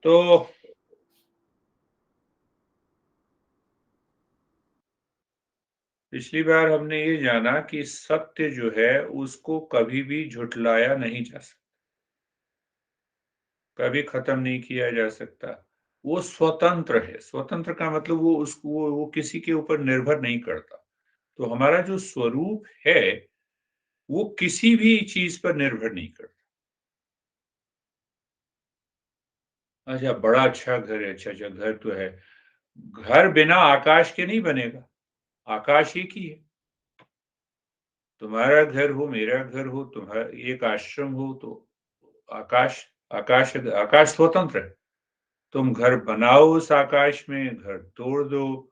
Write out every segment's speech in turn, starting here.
तो पिछली बार हमने ये जाना कि सत्य जो है उसको कभी भी झुठलाया नहीं जा सकता, कभी खत्म नहीं किया जा सकता। वो स्वतंत्र है, स्वतंत्र का मतलब वो किसी के ऊपर निर्भर नहीं करता। तो हमारा जो स्वरूप है, वो किसी भी चीज़ पर निर्भर नहीं करता। अच्छा, बड़ा अच्छा घर है, अच्छा, घर तो है। घर बिना आकाश के नहीं बनेगा, आकाश एक ही है। तुम्हारा घर हो, मेरा घर हो, तुम्हारा एक आश्रम हो तो आकाश आकाश आकाश स्वतंत्र है। तुम घर बनाओ उस आकाश में, घर तोड़ दो,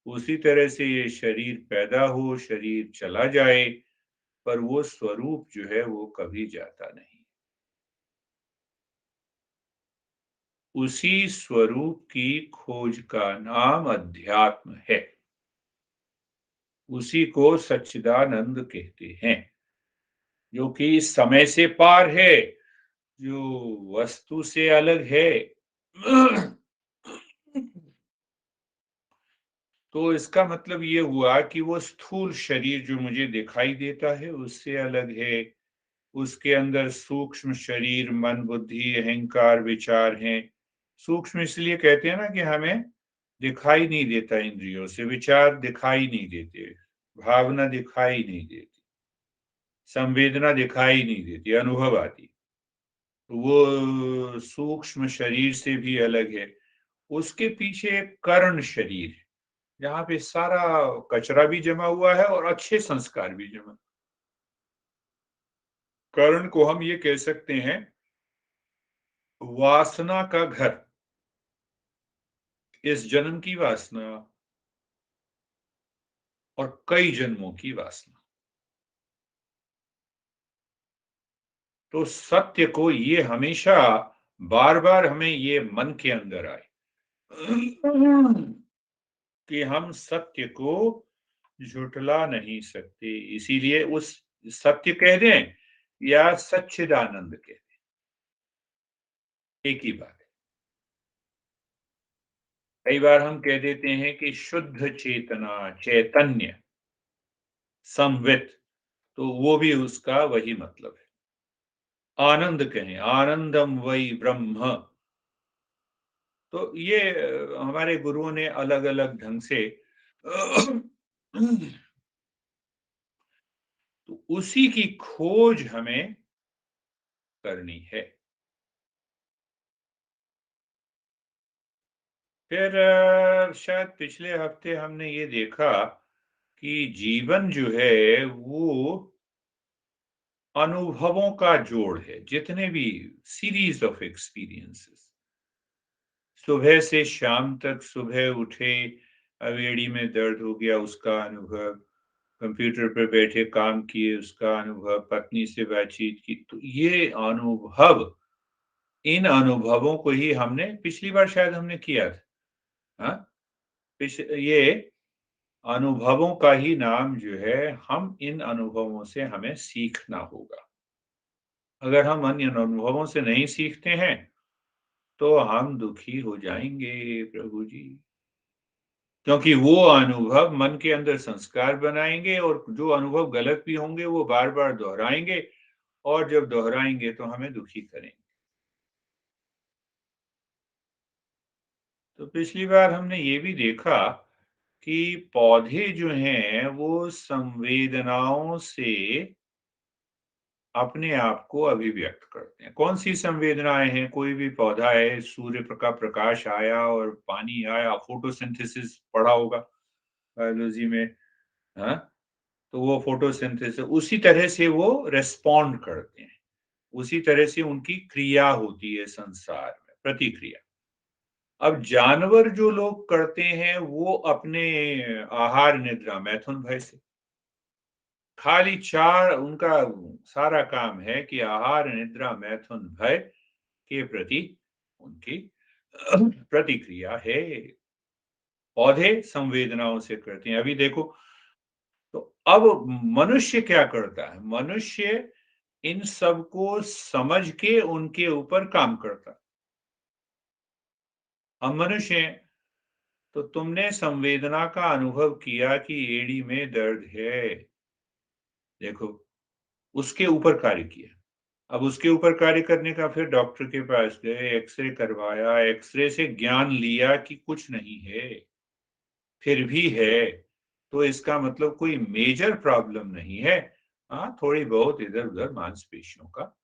उसी तरह से ये शरीर पैदा हो, शरीर चला जाए, पर वो स्वरूप जो है वो कभी जाता नहीं। उसी स्वरूप की खोज का नाम अध्यात्म है। उसी को सच्चिदानंद कहते हैं, जो कि समय से पार है, जो वस्तु से अलग है। तो इसका मतलब ये हुआ कि वो स्थूल शरीर जो मुझे दिखाई देता है उससे अलग है। उसके अंदर सूक्ष्म शरीर, मन, बुद्धि, अहंकार, विचार हैं। सूक्ष्म इसलिए कहते हैं ना कि हमें दिखाई नहीं देता इंद्रियों से, विचार दिखाई नहीं देते, भावना दिखाई नहीं देती, संवेदना दिखाई नहीं देती, अनुभव आती। वो सूक्ष्म शरीर से भी अलग है। उसके पीछे एक कर्ण शरीर है, जहाँ पे सारा कचरा भी जमा हुआ है और अच्छे संस्कार भी जमा। कर्ण को हम ये कह सकते हैं, वासना का घर। इस जन्म की वासना और कई जन्मों की वासना। तो सत्य को ये हमेशा बार-बार हमें ये मन के अंदर आए कि हम सत्य को झुठला नहीं सकते। इसीलिए उस सत्य कह दें या सच्चिदानंद कह दें, एक ही बात है। कई बार हम कह देते हैं कि शुद्ध चेतना, चैतन्य, संवित, तो वो भी उसका वही मतलब है। आनंद कहें, आनंदम वै ब्रह्म। तो ये हमारे गुरुओं ने अलग-अलग ढंग से तो उसी की खोज हमें करनी है। फिर शायद पिछले हफ्ते हमने ये देखा कि जीवन जो है वो अनुभवों का जोड़ है, जितने भी सीरीज ऑफ एक्सपीरियंसेस। सुबह से शाम तक, सुबह उठे, एड़ी में दर्द हो गया उसका अनुभव, कंप्यूटर पर बैठे काम किए उसका अनुभव, पत्नी से बातचीत की, तो ये अनुभव, इन अनुभवों को ही हमने पिछली बार शायद हमने किया था। हाँ, ये अनुभवों का ही नाम जो है, हम इन अनुभवों से हमें सीखना होगा। अगर हम इन अनुभवों से नहीं सीखते हैं, तो हम दुखी हो जाएँगे प्रभु जी। क्योंकि वो अनुभव मन के अंदर संस्कार बनाएँगे और जो अनुभव गलत भी होंगे, वो बार-बार दोहराएँगे और जब दोहराएँगे तो हमें दुखी करेंगे। तो पिछली बार हमने ये भी देखा कि पौधे जो हैं, वो संवेदनाओं से अपने आप को अभिव्यक्त करते हैं। कौन-सी संवेदनाएँ हैं? कोई भी पौधा है, सूर्य का प्रकाश आया और पानी आया, फोटोसिंथेसिस पढ़ा होगा बायोलॉजी में, हाँ? तो वो फोटोसिंथेसिस उसी तरह से वो रिस्पॉन्ड करते हैं। उसी तरह से उनकी क्रिया होती है संसार में, प्रतिक्रिया। अब जानवर जो लोग करते हैं, वो अपने आहार, निद्रा, मैथुन, भय से खाली 4 उनका सारा काम है कि आहार, निद्रा, मैथुन, भय के प्रति उनकी प्रतिक्रिया है। पौधे संवेदनाओं से करते हैं। अभी देखो, तो अब मनुष्य क्या करता है? मनुष्य इन सब को समझ के उनके ऊपर काम करता है। हम मनुष्य हैं, तो तुमने संवेदना का अनुभव किया कि एड़ी में दर्द है। देखो, उसके ऊपर कार्य किया। अब उसके ऊपर कार्य करने का फिर डॉक्टर के पास गए, एक्स-रे करवाया, एक्स-रे से ज्ञान लिया कि कुछ नहीं है, फिर भी है, तो इसका मतलब कोई मेजर प्रॉब्लम नहीं है। हाँ, थोड़ी बहुत इधर-उधर मांसपेशियों का।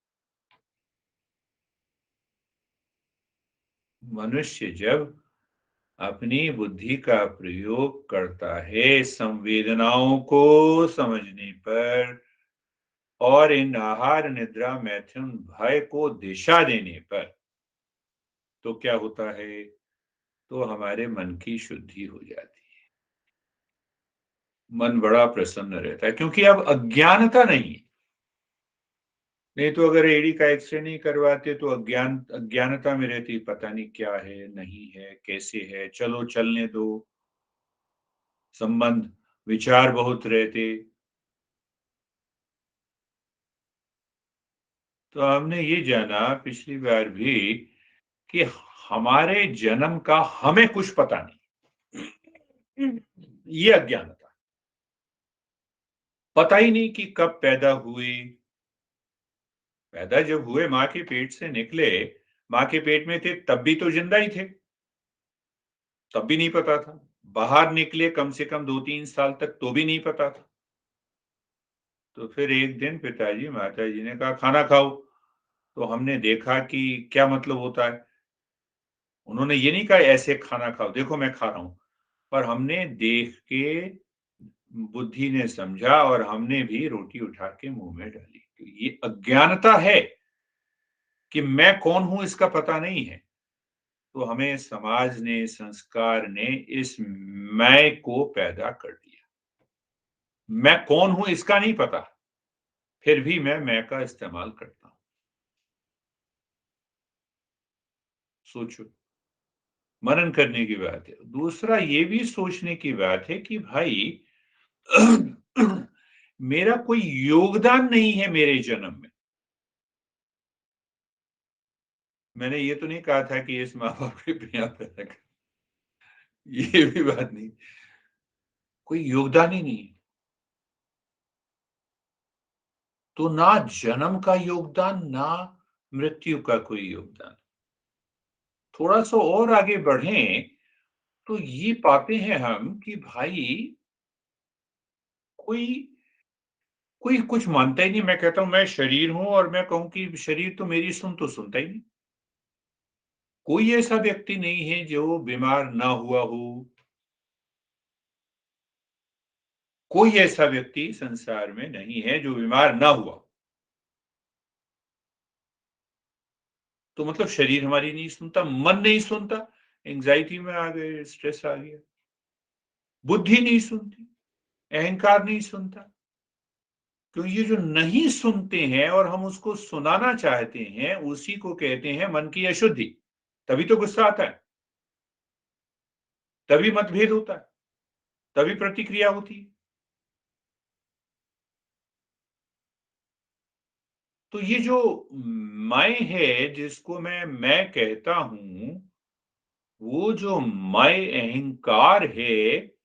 मनुष्य जब अपनी बुद्धि का प्रयोग करता है संवेदनाओं को समझने पर और इन आहार, निद्रा, मैथुन, भय को दिशा देने पर, तो क्या होता है? तो हमारे मन की शुद्धि हो जाती है। मन बड़ा प्रसन्न रहता है क्योंकि अब अज्ञानता नहीं है। नहीं तो अगर एड़ी का एक्स-रे नहीं करवाते तो अज्ञानता में रहती, पता नहीं क्या है, नहीं है, कैसे है, चलो चलने दो, संबंध, विचार बहुत रहते। तो हमने ये जाना पिछली बार भी कि हमारे जन्म का हमें कुछ पता नहीं। ये अज्ञानता। पता ही नहीं कि कब पैदा हुए, पैदा जब हुए माँ के पेट से निकले, माँ के पेट में थे तब भी तो जिंदा ही थे, तब भी नहीं पता था। बाहर निकले कम से कम 2-3 साल तक तो भी नहीं पता था। तो फिर एक दिन पिताजी माताजी ने कहा खाना खाओ, तो हमने देखा कि क्या मतलब होता है। उन्होंने ये नहीं कहा ऐसे खाना खाओ, देखो मैं खा रहा हूँ, पर हमने देख के बुद्धि ने समझा और हमने भी रोटी उठा के मुँह में डाली। तो ये अज्ञानता है कि मैं कौन हूँ इसका पता नहीं है। तो हमें समाज ने, संस्कार ने इस मैं को पैदा कर दिया। मैं कौन हूँ इसका नहीं पता, फिर भी मैं का इस्तेमाल करता हूँ। सोचो, मनन करने की बात है। दूसरा ये भी सोचने की बात है कि भाई मेरा कोई योगदान नहीं है मेरे जन्म में। मैंने ये तो नहीं कहा था कि इस माँ-बाप के बिना पैदा कर, ये भी बात नहीं। कोई योगदान ही नहीं है। तो ना जन्म का योगदान, ना मृत्यु का कोई योगदान। थोड़ा-सा और आगे बढ़ें, तो ये पाते हैं हम कि भाई कोई कोई कुछ मानता ही नहीं। मैं कहता हूँ मैं शरीर हूँ और मैं कहूँ कि शरीर तो मेरी सुन तो सुनता ही नहीं। कोई ऐसा व्यक्ति नहीं है जो बीमार ना हुआ हो, कोई ऐसा व्यक्ति संसार में नहीं है जो बीमार ना हुआ हो। तो मतलब शरीर हमारी नहीं सुनता, मन नहीं सुनता, एंग्ज़ायटी में आ गए, स्ट्रेस आ गया। बुद्धि नहीं सुनती, अहंकार नहीं सुनता। तो ये जो नहीं सुनते हैं और हम उसको सुनाना चाहते हैं, उसी को कहते हैं मन की अशुद्धि। तभी तो गुस्सा आता है, तभी मतभेद होता है, तभी प्रतिक्रिया होती है। तो ये जो मैं है जिसको मैं कहता हूँ, वो जो मैं अहंकार है,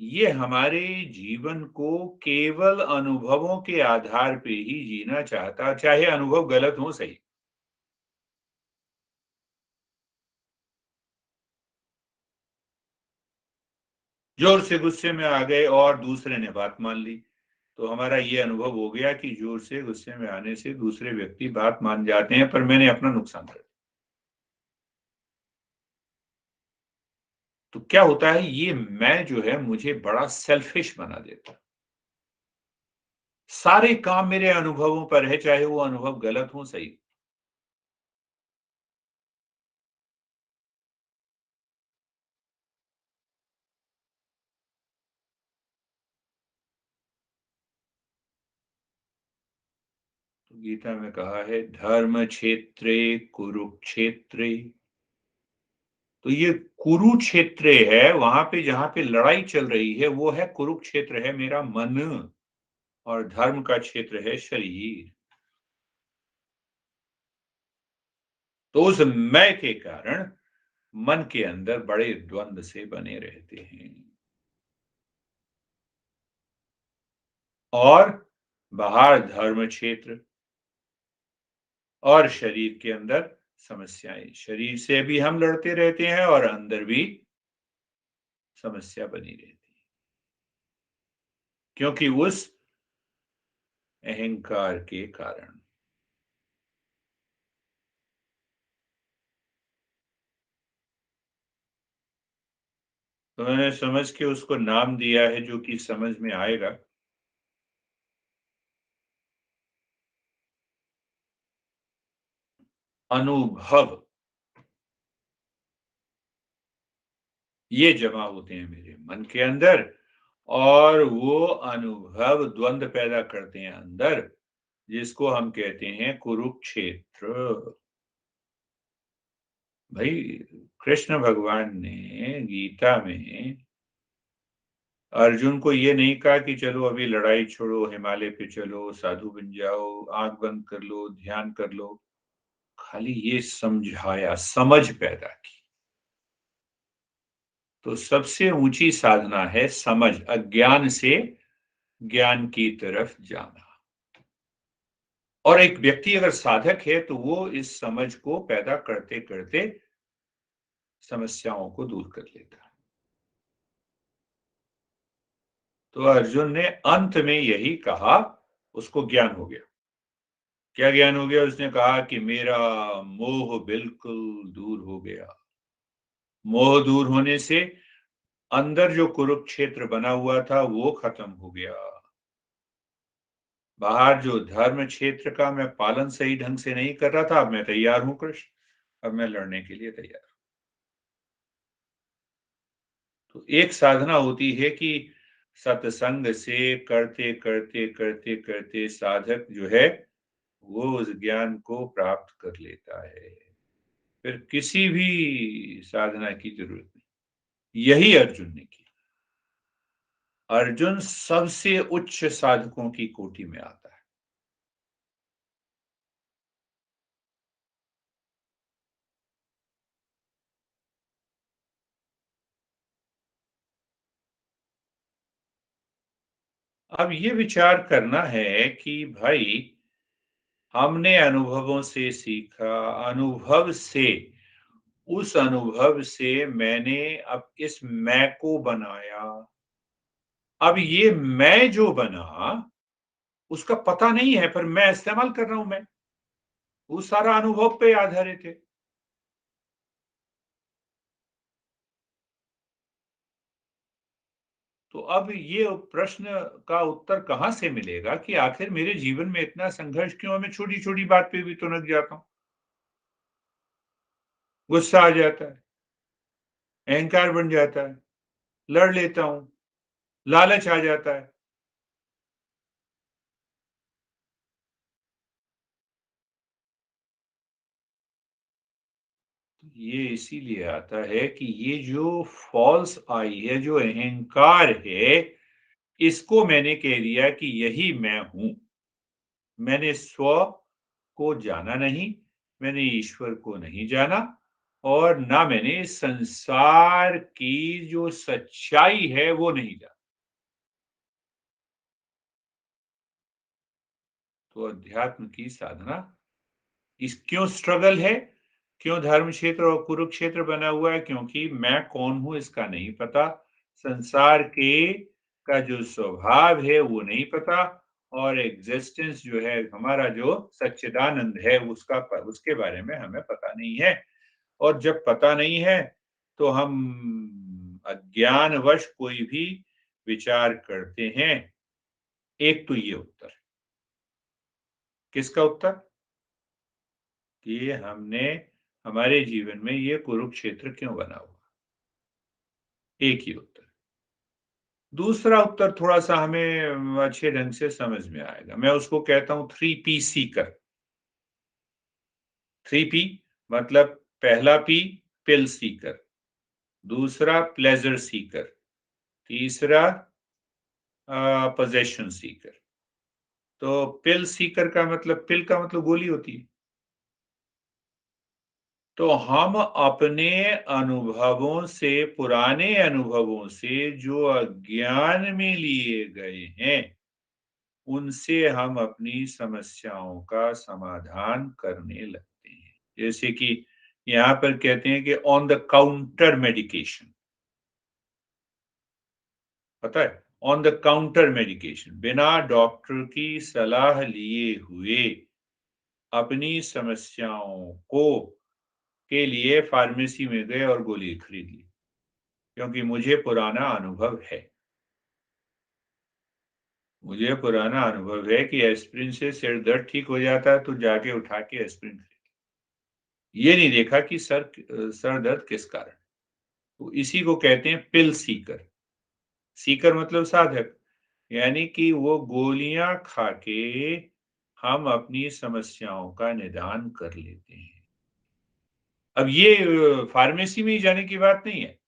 ये हमारे जीवन को केवल अनुभवों के आधार पे ही जीना चाहता, चाहे अनुभव गलत हो सही। ज़ोर से गुस्से में आ गए और दूसरे ने बात मान ली, तो हमारा ये अनुभव हो गया कि ज़ोर से गुस्से में आने से दूसरे व्यक्ति बात मान जाते हैं, पर मैंने अपना नुकसान कर दिया। तो क्या होता है, ये मैं जो है मुझे बड़ा सेल्फिश बना देता है। सारे काम मेरे अनुभवों पर है, चाहे वो अनुभव गलत हो सही। तो गीता में कहा है धर्म क्षेत्रे कुरुक्षेत्रे। तो ये कुरुक्षेत्र है, वहाँ पे जहाँ पे लड़ाई चल रही है, वो है कुरुक्षेत्र है मेरा मन, और धर्म का क्षेत्र है शरीर। तो उस मैं के कारण मन के अंदर बड़े द्वंद से बने रहते हैं और बाहर धर्म क्षेत्र और शरीर के अंदर समस्याएं, शरीर से भी हम लड़ते रहते हैं और अंदर भी समस्या बनी रहती है, क्योंकि उस अहंकार के कारण। तो मैंने समझ के उसको नाम दिया है जो कि समझ में आएगा। अनुभव, ये जमा होते हैं मेरे मन के अंदर और वो अनुभव द्वंद पैदा करते हैं अंदर, जिसको हम कहते हैं कुरुक्षेत्र। भाई, कृष्ण भगवान ने गीता में अर्जुन को ये नहीं कहा कि चलो अभी लड़ाई छोड़ो, हिमालय पे चलो, साधु बन जाओ, आंख बंद कर लो, ध्यान कर लो। खाली ये समझाया, समझ पैदा की। तो सबसे ऊंची साधना है समझ, अज्ञान से ज्ञान की तरफ जाना। और एक व्यक्ति अगर साधक है तो वो इस समझ को पैदा करते करते समस्याओं को दूर कर लेता है। तो अर्जुन ने अंत में यही कहा, उसको ज्ञान हो गया। क्या ज्ञान हो गया? उसने कहा कि मेरा मोह बिल्कुल दूर हो गया। मोह दूर होने से अंदर जो कुरुक्षेत्र बना हुआ था वो खत्म हो गया। बाहर जो धर्म क्षेत्र का मैं पालन सही ढंग से नहीं कर रहा था, अब मैं तैयार हूं कृष्ण, अब मैं लड़ने के लिए तैयार हूं। तो एक साधना होती है कि सत्संग से करते करते करते करते साधक जो है वो उस ज्ञान को प्राप्त कर लेता है। फिर किसी भी साधना की जरूरत नहीं। यही अर्जुन ने की। अर्जुन सबसे उच्च साधकों की कोटि में आता है। अब ये विचार करना है कि भाई, हमने अनुभवों से सीखा, अनुभव से, उस अनुभव से मैंने अब इस मैं को बनाया। अब ये मैं जो बना, उसका पता नहीं है, पर मैं इस्तेमाल कर रहा हूं। मैं वो सारा अनुभव पे आधारित है। तो अब ये प्रश्न का उत्तर कहां से मिलेगा कि आखिर मेरे जीवन में इतना संघर्ष क्यों है? मैं छोटी छोटी बात पे भी तो लग जाता हूँ, गुस्सा आ जाता है, अहंकार बन जाता है, लड़ लेता हूं, लालच आ जाता है। ये इसीलिए आता है कि ये जो फॉल्स आई है, जो अहंकार है, इसको मैंने कह दिया कि यही मैं हूं। मैंने स्व को जाना नहीं, मैंने ईश्वर को नहीं जाना और ना मैंने इस संसार की जो सच्चाई है वो नहीं जाना। तो अध्यात्म की साधना, इस क्यों स्ट्रगल है? क्यों धर्म क्षेत्र और कुरुक्षेत्र बना हुआ है? क्योंकि मैं कौन हूं इसका नहीं पता, संसार के का जो स्वभाव है वो नहीं पता, और एग्जिस्टेंस जो है हमारा, जो सच्चिदानंद है, उसके बारे में हमें पता नहीं है। और जब पता नहीं है तो हम अज्ञानवश कोई भी विचार करते हैं। एक तो ये उत्तर। किसका उत्तर? कि हमने, हमारे जीवन में ये कुरुक्षेत्र क्यों बना हुआ? एक ही उत्तर। दूसरा उत्तर थोड़ा-सा हमें अच्छे ढंग से समझ में आएगा। मैं उसको कहता हूँ 3 पी सीकर। 3 पी मतलब पहला पी पिल सीकर, दूसरा प्लेज़र सीकर, तीसरा पोज़ेशन सीकर। तो पिल सीकर का मतलब, पिल का मतलब गोली होती है। तो हम अपने अनुभवों से, पुराने अनुभवों से जो अज्ञान में लिए गए हैं, उनसे हम अपनी समस्याओं का समाधान करने लगते हैं। जैसे कि यहाँ पर कहते हैं कि ऑन द काउंटर मेडिकेशन, पता है? ऑन द काउंटर मेडिकेशन, बिना डॉक्टर की सलाह लिए हुए अपनी समस्याओं को के लिए फार्मेसी में गए और गोली खरीद ली, क्योंकि मुझे पुराना अनुभव है। मुझे पुराना अनुभव है कि एस्पिरिन से सिर दर्द ठीक हो जाता है, तो जाके उठा के एस्पिरिन खरीद, ये नहीं देखा कि सर दर्द किस कारण। तो इसी को कहते हैं पिल सीकर। सीकर मतलब साधक, यानी कि वो गोलियां खा के हम अपनी समस्याओं का निदान कर लेते हैं। अब ये फार्मेसी में ही जाने की बात नहीं है।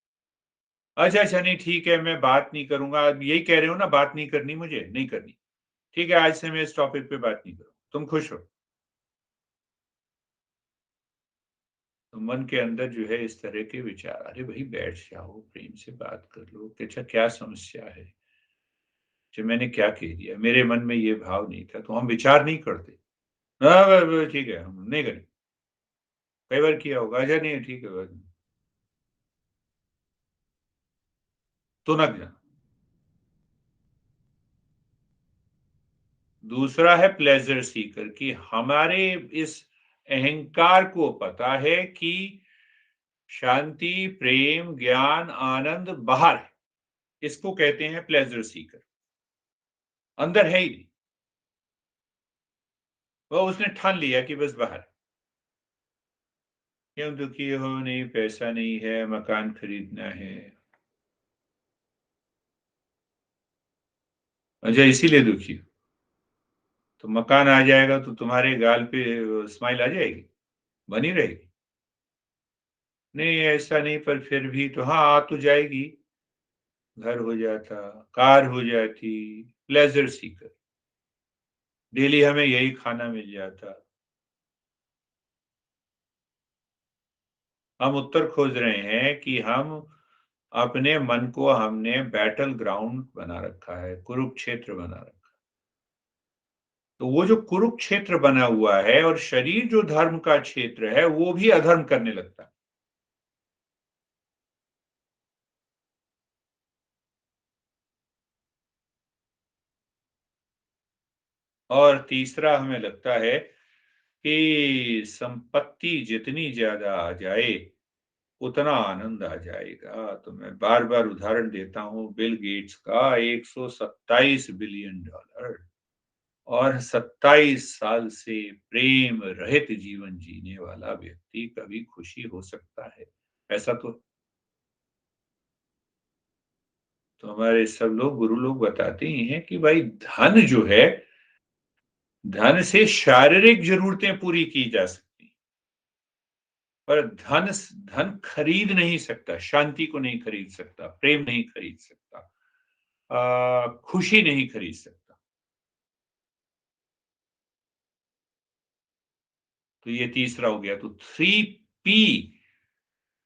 अच्छा, अच्छा, नहीं ठीक है, मैं बात नहीं करूँगा। आप यही कह रहे हो ना, बात नहीं करनी मुझे? नहीं करनी। ठीक है, आज से मैं इस टॉपिक पे बात नहीं करूँ। तुम खुश हो। तो मन के अंदर जो है इस तरह के विचार, अरे भई बैठ जाओ, प्रेम से बात कर लो कि अच्छा क्या समस्या है? जो मैंने क्या कह दिया? मेरे मन में ये भाव नहीं था, तो हम विचार नहीं करते। हाँ, ब ब ठीक है, हम नहीं करेंगे। कई बार किया होगा। अच्छा नहीं ठीक है, बस तुनक जाना। दूसरा है प्लेज़र सीकर, कि हमारे इस अहंकार को पता है कि शांति, प्रेम, ज्ञान, आनंद बाहर है। इसको कहते हैं प्लेज़र सीकर। अंदर है ही नहीं। वो उसने ठान लिया कि बस बाहर है। क्यों दुखी हो? नहीं पैसा नहीं है, मकान खरीदना है। अच्छा इसीलिए दुखी हो। तो मकान आ जाएगा तो तुम्हारे गाल पे स्माइल आ जाएगी? बनी रहेगी? नहीं ऐसा नहीं, पर फिर भी तो हाँ, आ तो जाएगी। घर हो जाता, कार हो जाती, प्लेज़र सीकर। डेली हमें यही खाना मिल जाता। हम उत्तर खोज रहे हैं कि हम अपने मन को हमने बैटल ग्राउंड बना रखा है, कुरुक्षेत्र बना रखा है। तो वो जो कुरुक्षेत्र बना हुआ है और शरीर जो धर्म का क्षेत्र है, वो भी अधर्म करने लगता है। और तीसरा हमें लगता है कि संपत्ति जितनी ज़्यादा आ जाए, उतना आनंद आ जाएगा। तो मैं बार-बार उदाहरण देता हूँ बिल गेट्स का, 127 बिलियन डॉलर और 27 साल से प्रेम रहित जीवन जीने वाला व्यक्ति कभी खुशी हो सकता है? ऐसा तो हमारे सब लोग, गुरु लोग बताते ही हैं कि भाई धन जो है, धन से शारीरिक ज़रूरतें पूरी की जा सकती हैं, पर धन खरीद नहीं सकता, शांति को नहीं खरीद सकता, प्रेम नहीं खरीद सकता, खुशी नहीं खरीद सकता। तो ये तीसरा हो गया। तो 3 पी,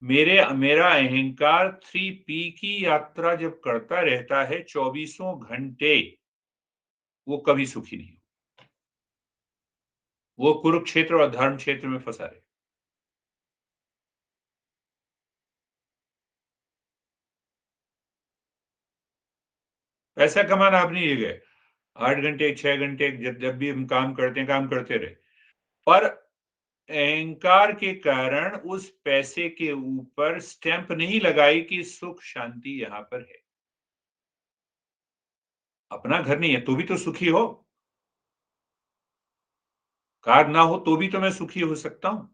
मेरा अहंकार 3 पी की यात्रा जब करता रहता है चौबीसों घंटे, वो कभी सुखी नहीं। वो कुरुक्षेत्र और धर्म क्षेत्र में फँसा रहे। पैसा कमाना अपनी जगह है। 8 घंटे, 6 घंटे जब जब भी हम काम करते हैं, काम करते रहे। पर अहंकार के कारण उस पैसे के ऊपर स्टैंप नहीं लगाई कि सुख शांति यहाँ पर है। अपना घर नहीं है, तो भी तो सुखी हो। कार ना हो तो भी तो मैं सुखी हो सकता हूँ।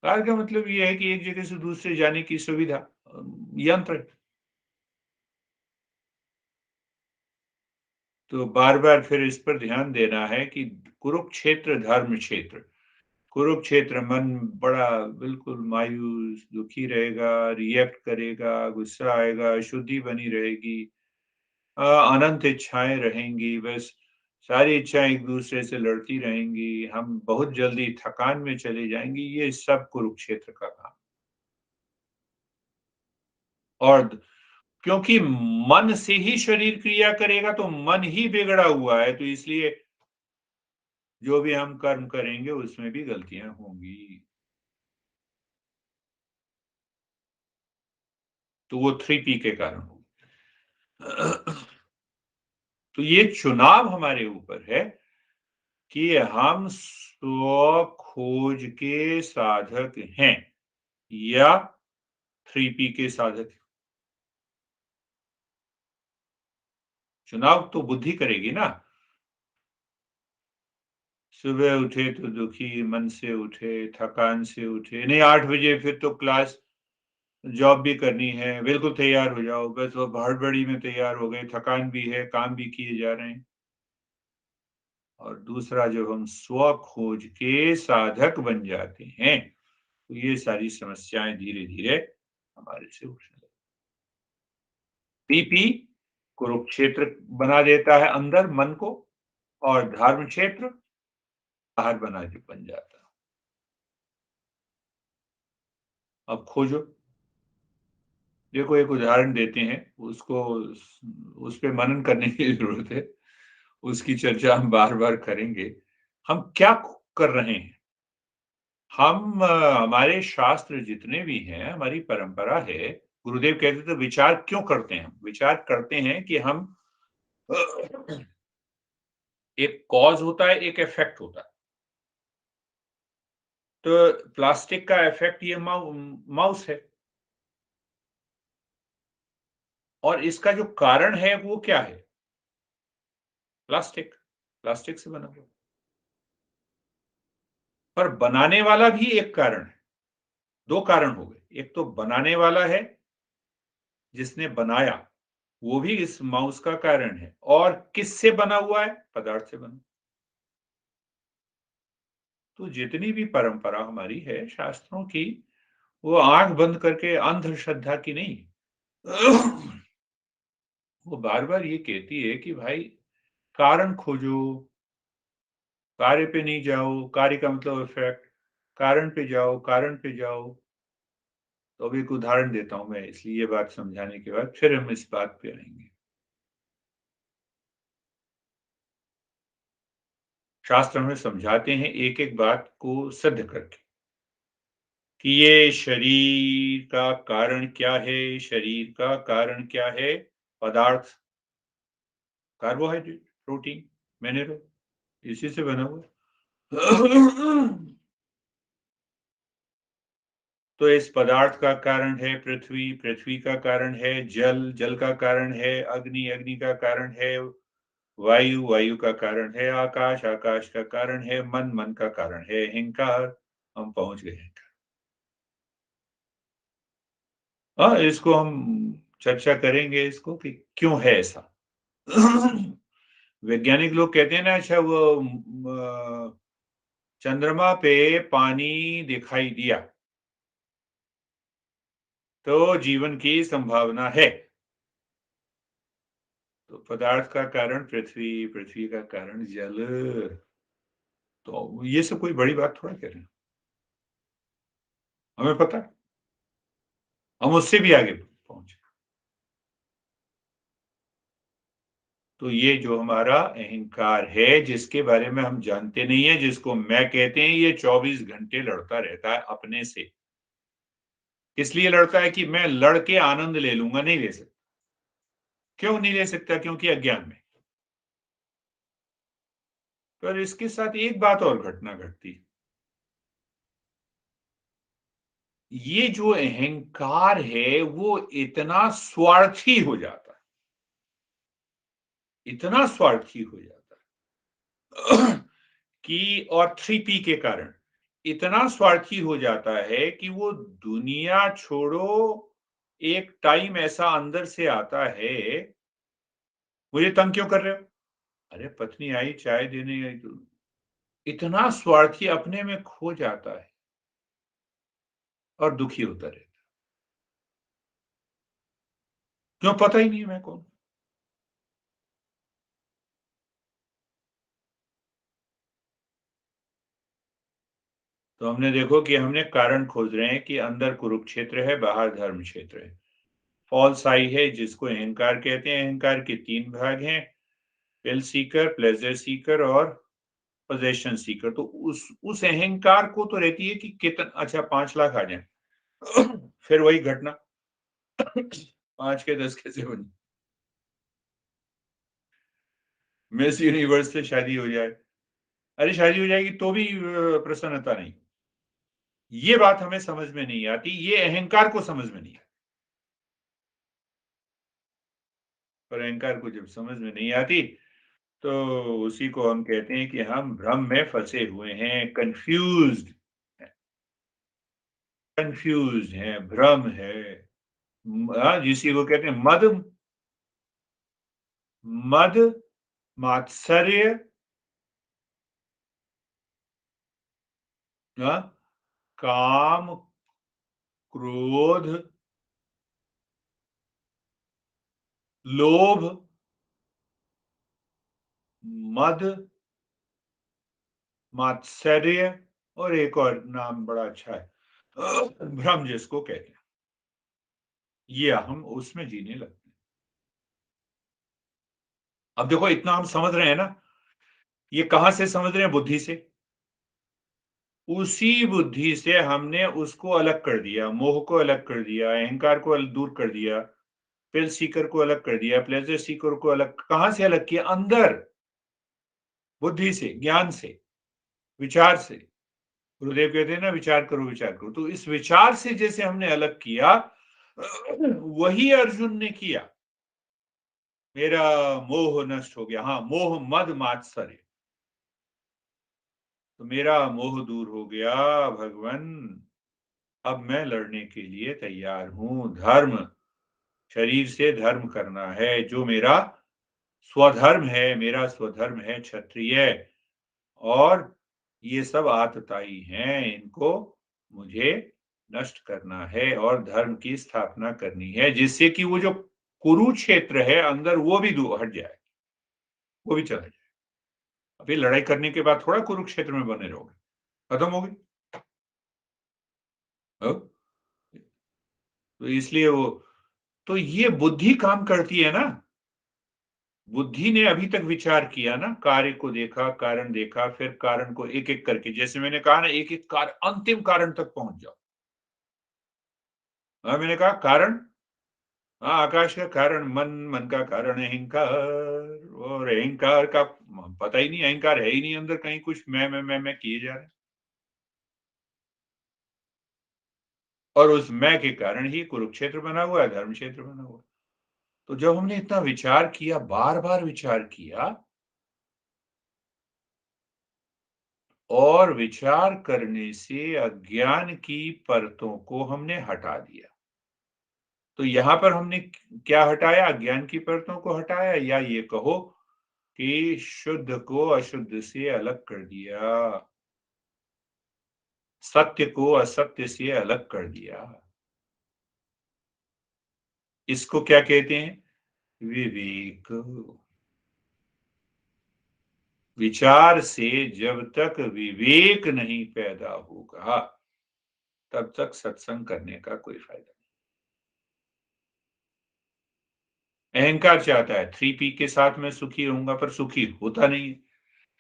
कार का मतलब ये है कि एक जगह से दूसरे जाने की सुविधा, यंत्र। तो बार-बार फिर इस पर ध्यान देना है कि कुरुक्षेत्र धर्म क्षेत्र। कुरुक्षेत्र मन बड़ा बिल्कुल मायूस, दुखी रहेगा, रिएक्ट करेगा, गुस्सा आएगा, अशुद्धि बनी रहेगी, अनंत इच्छाएँ रहेंगी, बस सारी इच्छाएँ एक-दूसरे से लड़ती रहेंगी, हम बहुत जल्दी थकान में चले जाएँगे, ये सब कुरुक्षेत्र का काम। और क्योंकि मन से ही शरीर क्रिया करेगा, तो मन ही बिगड़ा हुआ है, तो इसलिए जो भी हम कर्म करेंगे उसमें भी गलतियाँ होंगी। तो वो 3P के कारण होगी। तो ये चुनाव हमारे ऊपर है कि हम स्व खोज के साधक हैं या 3P के साधक। चुनाव तो बुद्धि करेगी ना। सुबह उठे तो दुखी मन से उठे, थकान से उठे, नहीं 8 बजे फिर तो क्लास जॉब भी करनी है, बिल्कुल तैयार हो जाओ, बस वो हड़बड़ी में तैयार हो गए, थकान भी है, काम भी किए जा रहे हैं। और दूसरा जब हम स्व खोज के साधक बन जाते हैं, तो ये सारी समस्याएँ धीरे-धीरे हमारे से उठने लगती। पीपी कुरुक्षेत्र बना देता है अंदर मन को और धर्म क्षेत्र बाहर बन जाता है। अब खोजो। देखो एक उदाहरण देते हैं, उसको उस पे मनन करने की ज़रूरत है। उसकी चर्चा हम बार-बार करेंगे। हम क्या कर रहे हैं? हमारे शास्त्र जितने भी हैं, हमारी परंपरा है, गुरुदेव कहते थे विचार क्यों करते हैं? विचार करते हैं कि हम एक कॉज़ होता है, एक इफ़ेक्ट होता है। तो प्लास्टिक का इफ़ेक्ट ये माउस है और इसका जो कारण है वो क्या है? प्लास्टिक, प्लास्टिक से बना हुआ। पर बनाने वाला भी एक कारण है, 2 कारण हो गए। एक तो बनाने वाला है, जिसने बनाया, वो भी इस माउस का कारण है और किससे बना हुआ है? पदार्थ से बना। तो जितनी भी परंपरा हमारी है शास्त्रों की, वो आँख बंद करके अंधश्रद्धा की नहीं है। वो बार-बार ये कहती है कि भाई कारण खोजो, कार्य पे नहीं जाओ, कार्य का मतलब इफ़ेक्ट, कारण पे जाओ। तो अब एक उदाहरण देता हूँ मैं इसलिए ये बात समझाने के बाद फिर हम इस बात पे आएँगे। शास्त्र हमें समझाते हैं एक-एक बात को सिद्ध करके, कि ये शरीर का कारण क्या है? शरीर का कारण क्या है? पदार्थ, कार्बोहाइड्रेट, प्रोटीन, मिनरल इसी से बना हुआ है। तो इस पदार्थ का कारण है पृथ्वी, पृथ्वी का कारण है जल, जल का कारण है अग्नि, अग्नि का कारण है वायु, वायु का कारण है आकाश, आकाश का कारण है मन, मन का कारण है अहंकार। हम पहुँच गए हैं। हाँ, इसको हम चर्चा करेंगे इसको कि क्यों है ऐसा? वैज्ञानिक लोग कहते हैं ना अच्छा वो चंद्रमा पे पानी दिखाई दिया, तो जीवन की संभावना है। तो पदार्थ का कारण पृथ्वी, पृथ्वी का कारण जल। तो ये सब कोई बड़ी बात थोड़ा कह रहे हैं। हमें पता है, हम उससे भी आगे पहुँचे। तो ये जो हमारा अहंकार है, जिसके बारे में हम जानते नहीं है, जिसको मैं कहते हैं, ये 24 घंटे लड़ता रहता है अपने से। इसलिए लड़ता है कि मैं लड़ के आनंद ले लूँगा, नहीं ले सकता। क्यों नहीं ले सकता? क्योंकि अज्ञान में। पर इसके साथ एक बात और घटना घटती। ये जो अहंकार है, वो इतना स्वार्थी हो जाता है, इतना स्वार्थी हो जाता है कि और 3P के कारण इतना स्वार्थी हो जाता है कि वो दुनिया छोड़ो, एक टाइम ऐसा अंदर से आता है, मुझे तंग क्यों कर रहे हो? अरे पत्नी आई चाय देने आई तो इतना स्वार्थी अपने में खो जाता है और दुखी होता रहता है। क्यों? पता ही नहीं है मैं कौन हूँ। तो हमने देखो कि हमने कारण खोज रहे हैं कि अंदर कुरुक्षेत्र है, बाहर धर्म क्षेत्र है। फॉल्स आई है जिसको अहंकार कहते हैं। अहंकार के 3 भाग हैं, थ्रिल सीकर, प्लेज़र सीकर और पोज़ेशन सीकर। तो उस अहंकार को तो रहती है कि कितना अच्छा 5 लाख आ जाए। फिर वही घटना 5 के 10 कैसे बनी? मिस यूनिवर्स से शादी हो जाए। अरे शादी हो जाएगी तो भी प्रसन्नता नहीं। ये बात हमें समझ में नहीं आती, ये अहंकार को समझ में नहीं आती। और अहंकार को जब समझ में नहीं आती, तो उसी को हम कहते हैं कि हम भ्रम में फँसे हुए हैं, कन्फ्यूज़्ड हैं, भ्रम है। जिसी को कहते हैं मद, मात्सर्य, हाँ, काम, क्रोध, लोभ, मद, मात्सर्य और एक और नाम बड़ा अच्छा है, भ्रम जिसको कहते हैं। ये हम उसमें जीने लगते हैं। अब देखो इतना हम समझ रहे हैं ना, ये कहाँ से समझ रहे हैं? बुद्धि से। उसी बुद्धि से हमने उसको अलग कर दिया, मोह को अलग कर दिया, अहंकार को दूर कर दिया, थ्रिल सीकर को अलग कर दिया, प्लेज़र सीकर को अलग कहाँ से अलग किया? अंदर, बुद्धि से, ज्ञान से, विचार से। गुरुदेव कहते हैं ना विचार करो, विचार करो। तो इस विचार से जैसे हमने अलग किया, वही अर्जुन ने किया। मेरा मोह नष्ट हो गया। हाँ, मोह मद मात्सर्य। तो मेरा मोह दूर हो गया भगवन। अब मैं लड़ने के लिए तैयार हूँ। धर्म, शरीर से धर्म करना है, जो मेरा स्वधर्म है। मेरा स्वधर्म है क्षत्रिय, और ये सब आतताई हैं, इनको मुझे नष्ट करना है और धर्म की स्थापना करनी है, जिससे कि वो जो कुरुक्षेत्र है अंदर, वो भी हट जाए, वो भी चला जाए। अभी लड़ाई करने के बाद थोड़ा कुरुक्षेत्र में बने रहोगे, खत्म हो गई। अब तो इसलिए वो, तो ये बुद्धि काम करती है ना। बुद्धि ने अभी तक विचार किया ना, कार्य को देखा, कारण देखा, फिर कारण को एक-एक करके, जैसे मैंने कहा ना, एक-एक अंतिम कारण तक पहुंच जाओ। मैंने कहा कारण, हाँ, आकाश का कारण मन, मन का कारण अहंकार, और अहंकार का पता ही नहीं, अहंकार है ही नहीं अंदर कहीं, कुछ मैं किए जा रहे हैं। और उस मैं के कारण ही कुरुक्षेत्र बना हुआ है, धर्म क्षेत्र बना हुआ है। तो जब हमने इतना विचार किया, बार-बार विचार किया, और विचार करने से अज्ञान की परतों को हमने हटा दिया। तो यहाँ पर हमने क्या हटाया? अज्ञान की परतों को हटाया, या ये कहो कि शुद्ध को अशुद्ध से अलग कर दिया, सत्य को असत्य से अलग कर दिया। इसको क्या कहते हैं? विवेक। विचार से जब तक विवेक नहीं पैदा होगा, तब तक सत्संग करने का कोई फायदा नहीं। अहंकार चाहता है 3P के साथ मैं सुखी रहूँगा, पर सुखी होता नहीं है।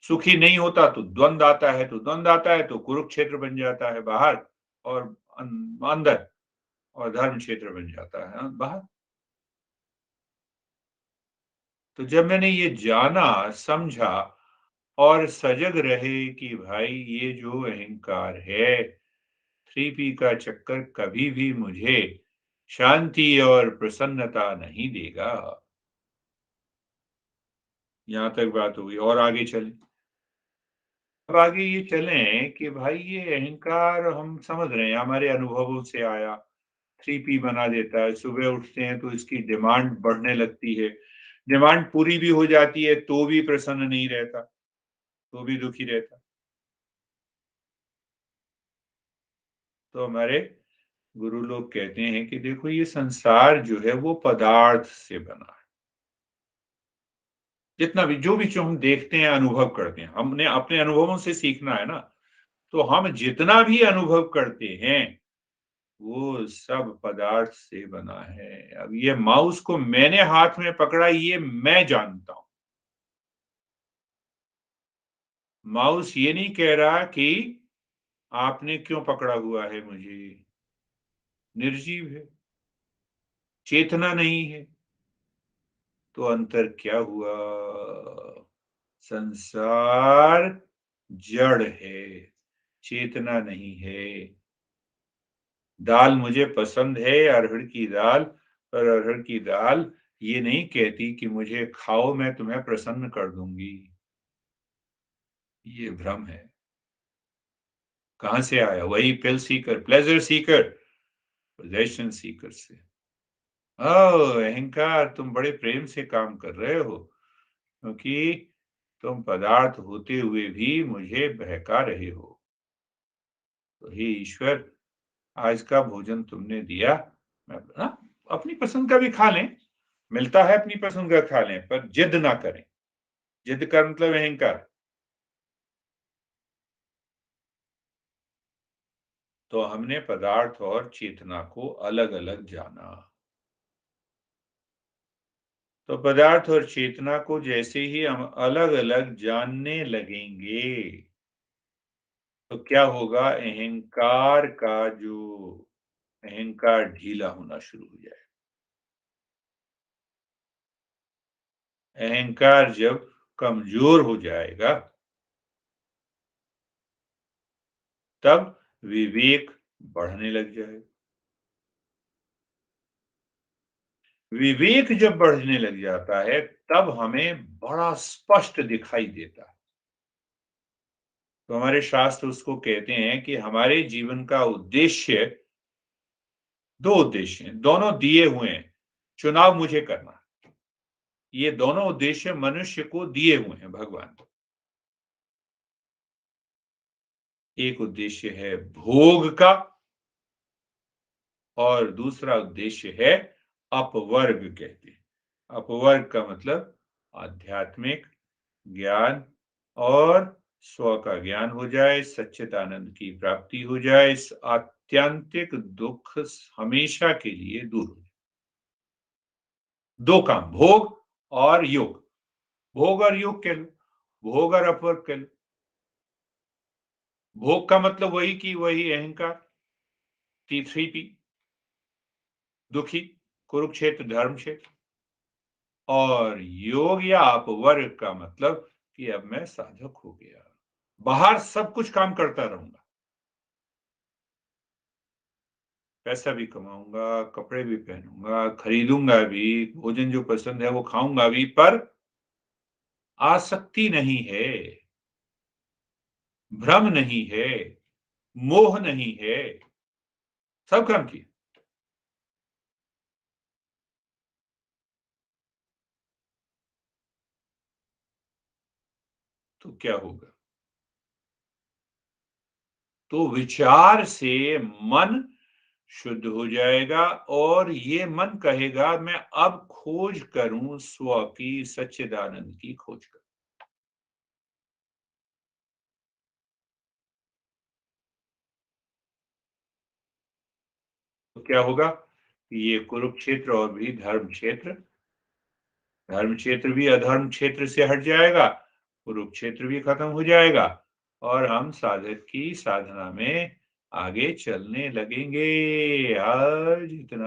सुखी नहीं होता तो द्वंद आता है, तो द्वंद आता है तो कुरुक्षेत्र बन जाता है बाहर, और अंदर, और धर्म क्षेत्र बन जाता है बाहर। तो जब मैंने ये जाना, समझा और सजग रहे कि भाई ये जो अहंकार है, 3P का चक्कर कभी भी मुझे शांति और प्रसन्नता नहीं देगा। यहाँ तक बात हुई, और आगे चलें। अब आगे ये चलें कि भाई ये अहंकार हम समझ रहे हैं, हमारे अनुभवों से आया, 3P बना देता है। सुबह उठते हैं तो इसकी डिमांड बढ़ने लगती है। डिमांड पूरी भी हो जाती है तो भी प्रसन्न नहीं रहता, तो भी दुखी रहता। तो हमारे गुरु लोग कहते हैं कि देखो ये संसार जो है वो पदार्थ से बना है। जितना भी जो हम देखते हैं, अनुभव करते हैं, हमने अपने अनुभवों से सीखना है ना। तो हम जितना भी अनुभव करते हैं, वो सब पदार्थ से बना है। अब ये माउस को मैंने हाथ में पकड़ा, ये मैं जानता हूँ। माउस ये नहीं कह रहा कि आपने क्यों पकड़ा हुआ है मुझे? निर्जीव है, चेतना नहीं है। तो अंतर क्या हुआ? संसार जड़ है, चेतना नहीं है। दाल मुझे पसंद है, अरहर की दाल, पर अरहर की दाल ये नहीं कहती कि मुझे खाओ, मैं तुम्हें प्रसन्न कर दूँगी। ये भ्रम है। कहाँ से आया? वही थ्रिल सीकर, प्लेज़र सीकर, पोज़ेशन सीकर से। ओह! अहंकार, तुम बड़े प्रेम से काम कर रहे हो, क्योंकि तुम पदार्थ होते हुए भी मुझे बहका रहे हो। तो हे ईश्वर, आज का भोजन तुमने दिया, मैं अपनी पसंद का भी खा लें, मिलता है अपनी पसंद का खा लें, पर जिद ना करें। जिद का मतलब अहंकार। तो हमने पदार्थ और चेतना को अलग-अलग जाना। तो पदार्थ और चेतना को जैसे ही हम अलग-अलग जानने लगेंगे, तो क्या होगा? अहंकार ढीला होना शुरू हो जाएगा। अहंकार जब कमजोर हो जाएगा, तब विवेक बढ़ने लग जाएगा। विवेक जब बढ़ने लग जाता है, तब हमें बड़ा स्पष्ट दिखाई देता है। तो हमारे शास्त्र उसको कहते हैं कि हमारे जीवन का उद्देश्य, 2 उद्देश्य हैं, दोनों दिए हुए हैं। चुनाव मुझे करना है। ये दोनों उद्देश्य मनुष्य को दिए हुए हैं भगवान। एक उद्देश्य है भोग का, और दूसरा उद्देश्य है अपवर्ग कहते हैं। अपवर्ग का मतलब आध्यात्मिक ज्ञान, और स्व का ज्ञान हो जाए, सच्चिदानंद की प्राप्ति हो जाए, इस आत्यंतिक दुख हमेशा के लिए दूर हो जाए। 2 काम, भोग और योग। भोग और योग कह लो, भोग और अपवर्ग कह लो। भोग का मतलब वही कि वही अहंकार, थ्री पी, दुखी, कुरुक्षेत्र धर्म क्षेत्र। और योग या अपवर्ग का मतलब कि अब मैं साधक हो गया, बाहर सब कुछ काम करता रहूंगा, पैसा भी कमाऊंगा, कपड़े भी पहनूंगा, खरीदूंगा भी, भोजन जो पसंद है वो खाऊंगा भी, पर आसक्ति नहीं है, भ्रम नहीं है, मोह नहीं है। सब काम किया, तो क्या होगा? तो विचार से मन शुद्ध हो जाएगा, और ये मन कहेगा मैं अब खोज करूं स्व की, सच्चिदानंद की खोज करूं। तो क्या होगा? ये कुरुक्षेत्र और भी धर्म क्षेत्र, धर्म क्षेत्र भी अधर्म क्षेत्र से हट जाएगा, कुरुक्षेत्र भी खत्म हो जाएगा, और हम साधक की साधना में आगे चलने लगेंगे। आज इतना